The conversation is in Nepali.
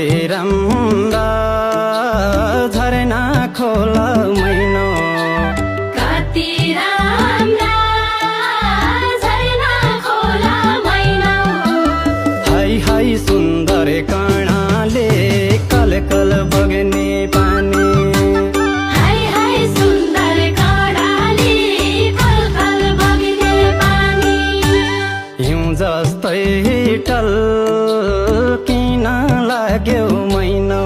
राम्रा झरना खोला मैनो कति राम्रा झरना खोला मैनो हाई हाई सुन्दर कर्णाले कल कल बग्ने पानी हाय हाय सुन्दर कर्णाले कल कल बग्ने पानी हिउँ जस्तै टल्किन लाग्यो मैनो